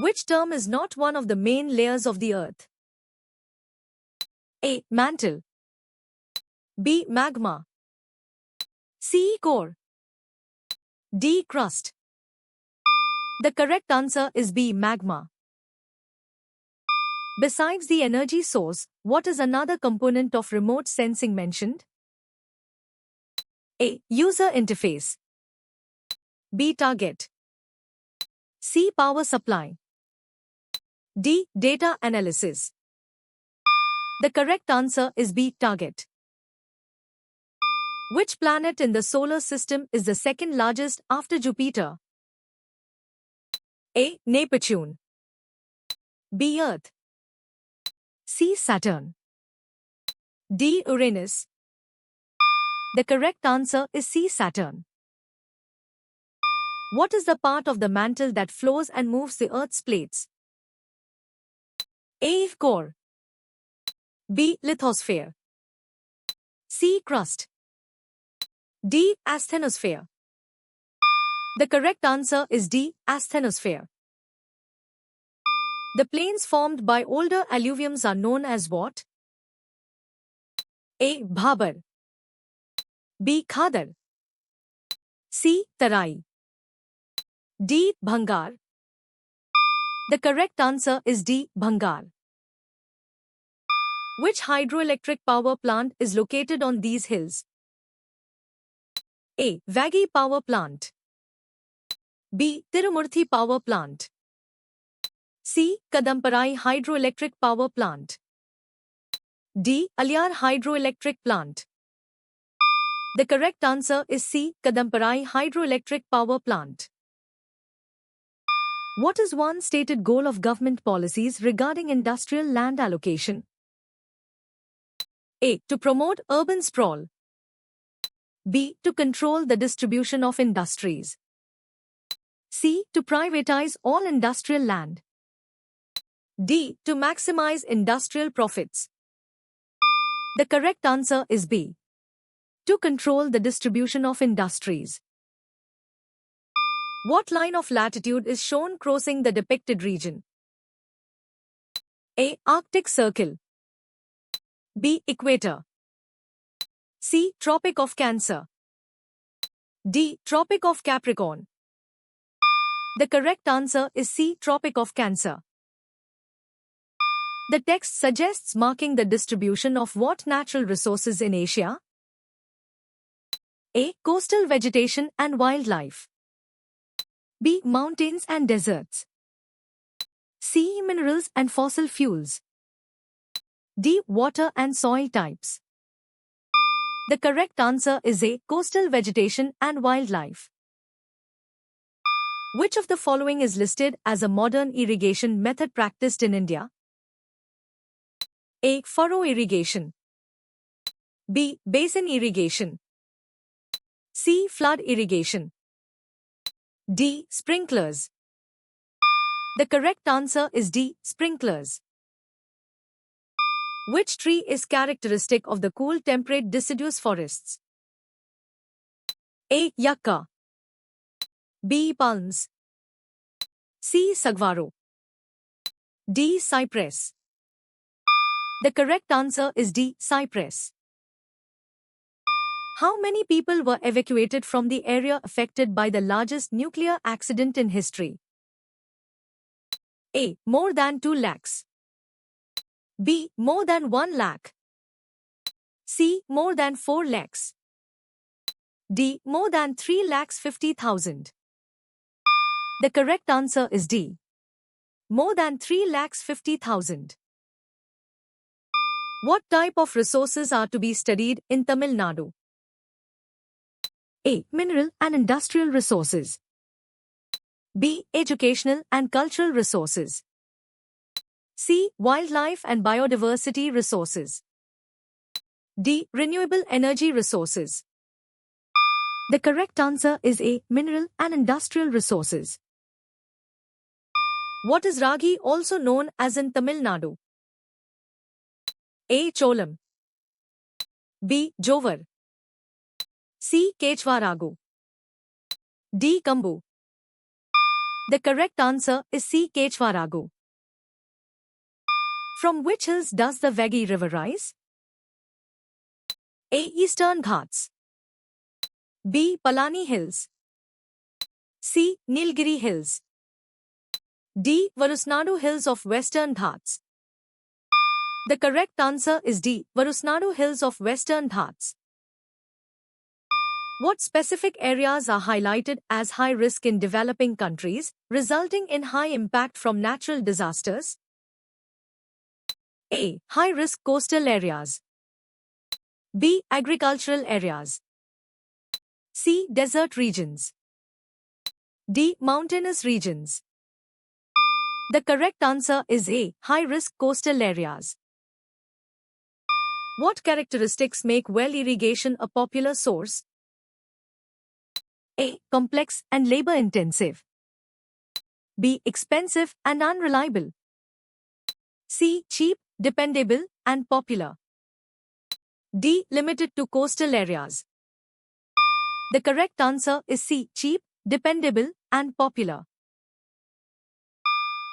Which term is not one of the main layers of the earth? A. Mantle. B. Magma. C. Core. D. Crust. The correct answer is B. Magma. Besides the energy source, what is another component of remote sensing mentioned? A. User interface. B. Target. C. Power supply. D. Data analysis. The correct answer is B. Target. Which planet in the solar system is the second largest after Jupiter? A. Neptune. B. Earth. C. Saturn. D. Uranus. The correct answer is C. Saturn. What is the part of the mantle that flows and moves the Earth's plates? A. Core. B. Lithosphere. C. Crust. D. Asthenosphere. The correct answer is D. Asthenosphere. The plains formed by older alluviums are known as what? A. Bhabar. B. Khadar. C. Tarai. D. Bhangar. The correct answer is D. Bhangar. Which hydroelectric power plant is located on these hills? A. Vagi Power Plant. B. Tirumurthi Power Plant. C. Kadamparai Hydroelectric Power Plant. D. Aliar Hydroelectric Plant. The correct answer is C. Kadamparai Hydroelectric Power Plant. What is one stated goal of government policies regarding industrial land allocation? A. To promote urban sprawl. B. To control the distribution of industries. C. To privatize all industrial land. D. To maximize industrial profits. The correct answer is B. To control the distribution of industries. What line of latitude is shown crossing the depicted region? A. Arctic Circle. B. Equator. C. Tropic of Cancer. D. Tropic of Capricorn. The correct answer is C. Tropic of Cancer. The text suggests marking the distribution of what natural resources in Asia? A. Coastal vegetation and wildlife. B. Mountains and deserts. C. Minerals and fossil fuels. D. Water and soil types. The correct answer is A. Coastal vegetation and wildlife. Which of the following is listed as a modern irrigation method practiced in India? A. Furrow irrigation. B. Basin irrigation. C. Flood irrigation. D. Sprinklers. The correct answer is D. Sprinklers. Which tree is characteristic of the cool temperate deciduous forests? A. Yucca. B. Palms. C. Saguaro. D. Cypress. The correct answer is D. Cypress. How many people were evacuated from the area affected by the largest nuclear accident in history? A. More than 2 lakhs. B. More than 1 lakh. C. More than 4 lakhs. D. More than 3,50,000. The correct answer is D. More than 3,50,000. What type of resources are to be studied in Tamil Nadu? A. Mineral and industrial resources. B. Educational and cultural resources. C. Wildlife and biodiversity resources. D. Renewable energy resources. The correct answer is A. Mineral and industrial resources. What is Ragi also known as in Tamil Nadu? A. Cholam. B. Jovar. C. Quechua Ragu. D. Kambu. The correct answer is C. Kechwarago. From which hills does the Vegi River rise? A. Eastern Ghats. B. Palani Hills. C. Nilgiri Hills. D. Varusnadu Hills of Western Ghats. The correct answer is D. Varusnadu Hills of Western Ghats. What specific areas are highlighted as high risk in developing countries, resulting in high impact from natural disasters? A. High risk coastal areas. B. Agricultural areas. C. Desert regions. D. Mountainous regions. The correct answer is A. High risk coastal areas. What characteristics make well irrigation a popular source? A. Complex and labor-intensive. B. Expensive and unreliable. C. Cheap, dependable, and popular. D. Limited to coastal areas. The correct answer is C. Cheap, dependable, and popular.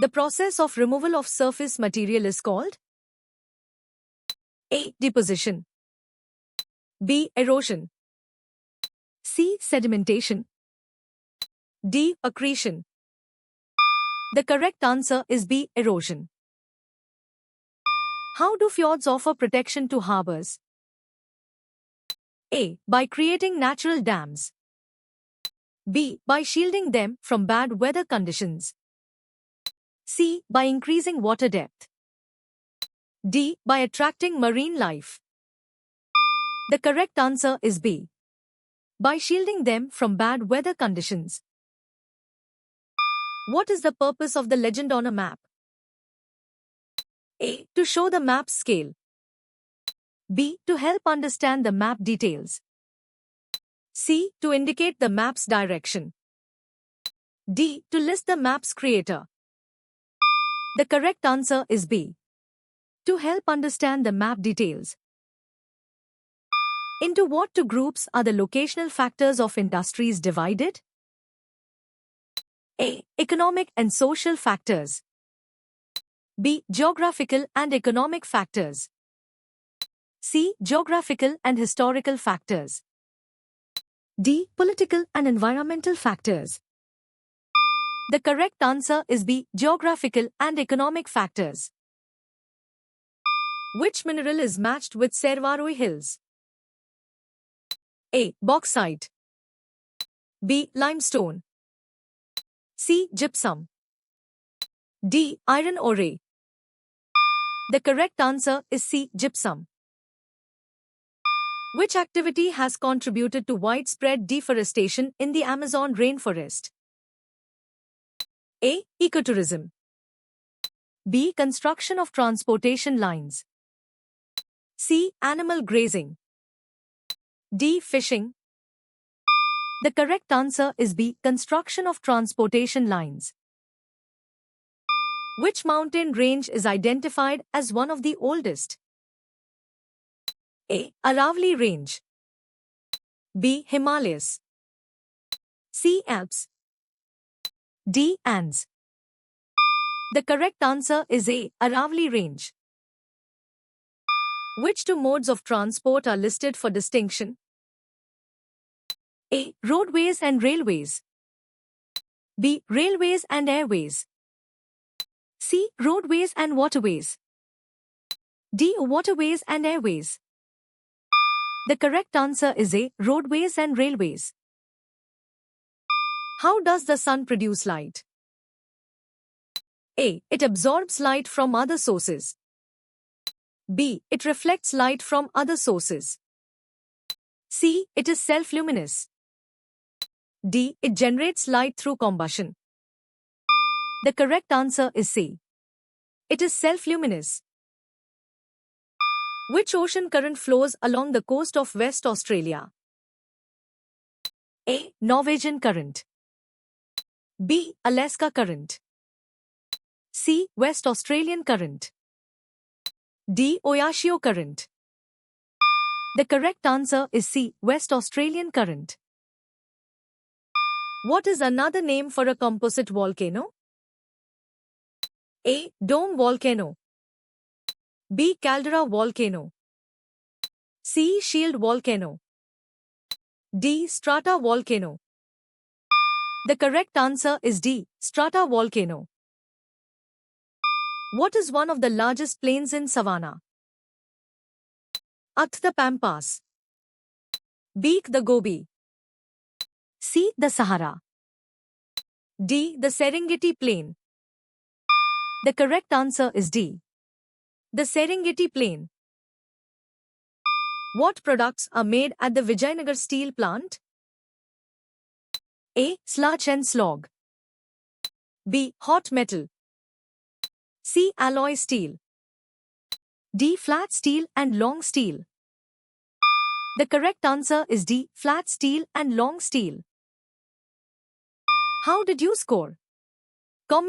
The process of removal of surface material is called A. Deposition. B. Erosion. C. Sedimentation. D. Accretion. The correct answer is B. Erosion. How do fjords offer protection to harbors? A. By creating natural dams. B. By shielding them from bad weather conditions. C. By increasing water depth. D. By attracting marine life. The correct answer is B. By shielding them from bad weather conditions. What is the purpose of the legend on a map? A. To show the map's scale. B. To help understand the map details. C. To indicate the map's direction. D. To list the map's creator. The correct answer is B. To help understand the map details. Into what two groups are the locational factors of industries divided? A. Economic and social factors. B. Geographical and economic factors. C. Geographical and historical factors. D. Political and environmental factors. The correct answer is B. Geographical and economic factors. Which mineral is matched with Servaroi Hills? A. Bauxite. B. Limestone. C. Gypsum. D. Iron ore. The correct answer is C. Gypsum. Which activity has contributed to widespread deforestation in the Amazon rainforest? A. Ecotourism. B. Construction of transportation lines. C. Animal grazing. D. Fishing. The correct answer is B. Construction of transportation lines. Which mountain range is identified as one of the oldest? A. Aravalli Range. B. Himalayas. C. Alps. D. Andes. The correct answer is A. Aravalli Range. Which two modes of transport are listed for distinction? A. Roadways and railways. B. Railways and airways. C. Roadways and waterways. D. Waterways and airways. The correct answer is A. Roadways and railways. How does the sun produce light? A. It absorbs light from other sources. B. It reflects light from other sources. C. It is self-luminous. D. It generates light through combustion. The correct answer is C. It is self-luminous. Which ocean current flows along the coast of West Australia? A. Norwegian Current. B. Alaska Current. C. West Australian Current. D. Oyashio Current. The correct answer is C. West Australian Current. What is another name for a composite volcano? A. Dome volcano. B. Caldera volcano. C. Shield volcano. D. Strata volcano. The correct answer is D. Strata volcano. What is one of the largest plains in Savannah? A. The Pampas. B. The Gobi. C. The Sahara. D. The Serengeti Plain. The correct answer is D. The Serengeti Plain. What products are made at the Vijayanagar Steel Plant? A. Sludge and slag. B. Hot metal. C. Alloy steel. D. Flat steel and long steel. The correct answer is D. Flat steel and long steel. How did you score?